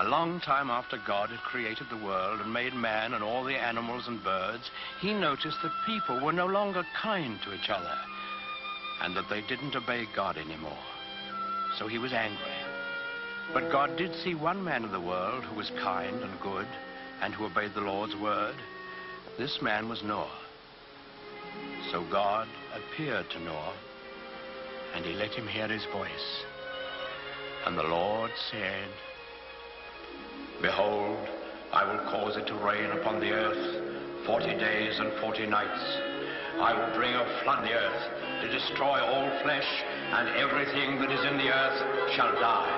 A long time after God had created the world and made man and all the animals and birds, he noticed that people were no longer kind to each other and that they didn't obey God anymore. So he was angry. But God did see one man in the world who was kind and good and who obeyed the Lord's word. This man was Noah. So God appeared to Noah, and he let him hear his voice. And the Lord said, "Behold, I will cause it to rain upon the earth 40 days and 40 nights. I will bring a flood on the earth to destroy all flesh, and everything that is in the earth shall die."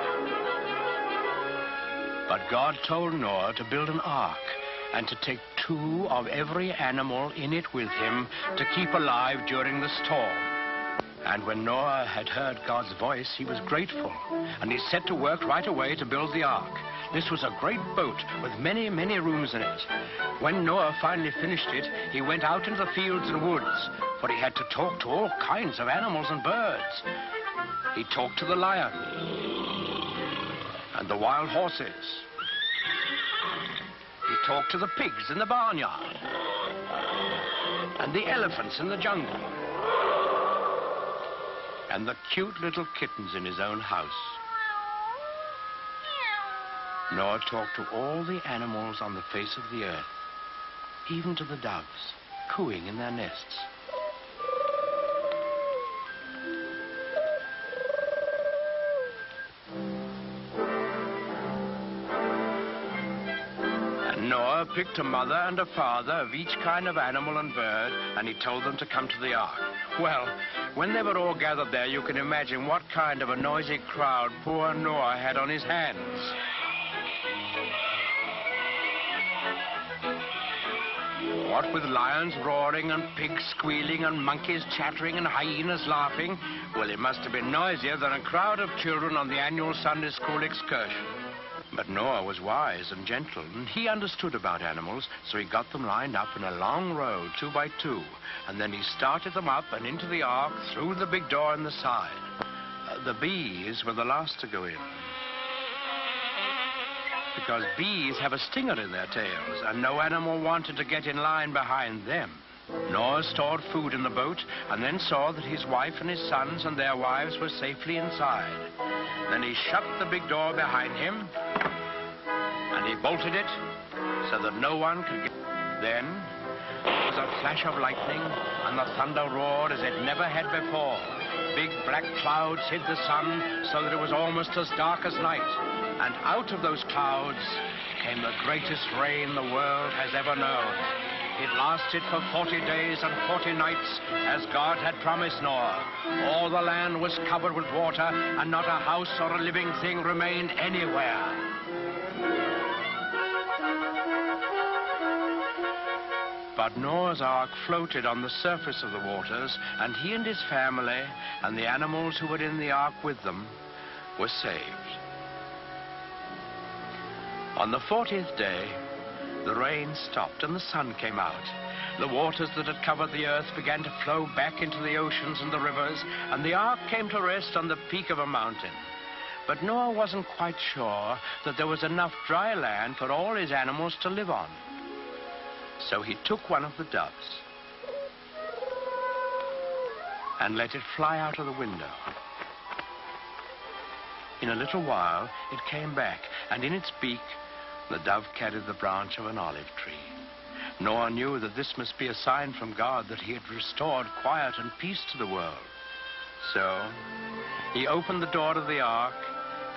But God told Noah to build an ark and to take 2 of every animal in it with him to keep alive during the storm. And when Noah had heard God's voice, he was grateful, and he set to work right away to build the ark. This was a great boat with many, many rooms in it. When Noah finally finished it, he went out into the fields and woods, for he had to talk to all kinds of animals and birds. He talked to the lion and the wild horses. He talked to the pigs in the barnyard and the elephants in the jungle and the cute little kittens in his own house. Noah talked to all the animals on the face of the earth, even to the doves, cooing in their nests. And Noah picked a mother and a father of each kind of animal and bird, and he told them to come to the ark. Well, when they were all gathered there, you can imagine what kind of a noisy crowd poor Noah had on his hands. What with lions roaring and pigs squealing and monkeys chattering and hyenas laughing, well, it must have been noisier than a crowd of children on the annual Sunday school excursion. But Noah was wise and gentle, and he understood about animals, so he got them lined up in a long row, 2 by 2, and then he started them up and into the ark through the big door in the side. The bees were the last to go in, because bees have a stinger in their tails, and no animal wanted to get in line behind them. Noah stored food in the boat, and then saw that his wife and his sons and their wives were safely inside. Then he shut the big door behind him, and he bolted it so that no one could get. Then there was a flash of lightning, and the thunder roared as it never had before. Big black clouds hid the sun so that it was almost as dark as night. And out of those clouds came the greatest rain the world has ever known. It lasted for 40 days and 40 nights, as God had promised Noah. All the land was covered with water, and not a house or a living thing remained anywhere. But Noah's ark floated on the surface of the waters, and he and his family and the animals who were in the ark with them were saved. On the 40th day, the rain stopped and the sun came out. The waters that had covered the earth began to flow back into the oceans and the rivers, and the ark came to rest on the peak of a mountain. But Noah wasn't quite sure that there was enough dry land for all his animals to live on. So he took one of the doves and let it fly out of the window. In a little while, it came back, and in its beak, the dove carried the branch of an olive tree. Noah knew that this must be a sign from God that he had restored quiet and peace to the world. So he opened the door of the ark,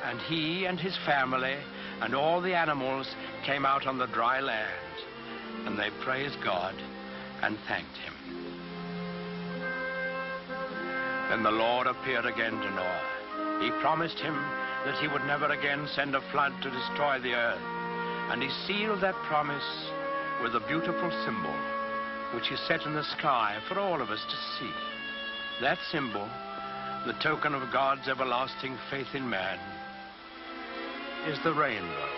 and he and his family and all the animals came out on the dry land, and they praised God and thanked him. Then the Lord appeared again to Noah. He promised him that he would never again send a flood to destroy the earth. And he sealed that promise with a beautiful symbol, which he set in the sky for all of us to see. That symbol, the token of God's everlasting faith in man, is the rainbow.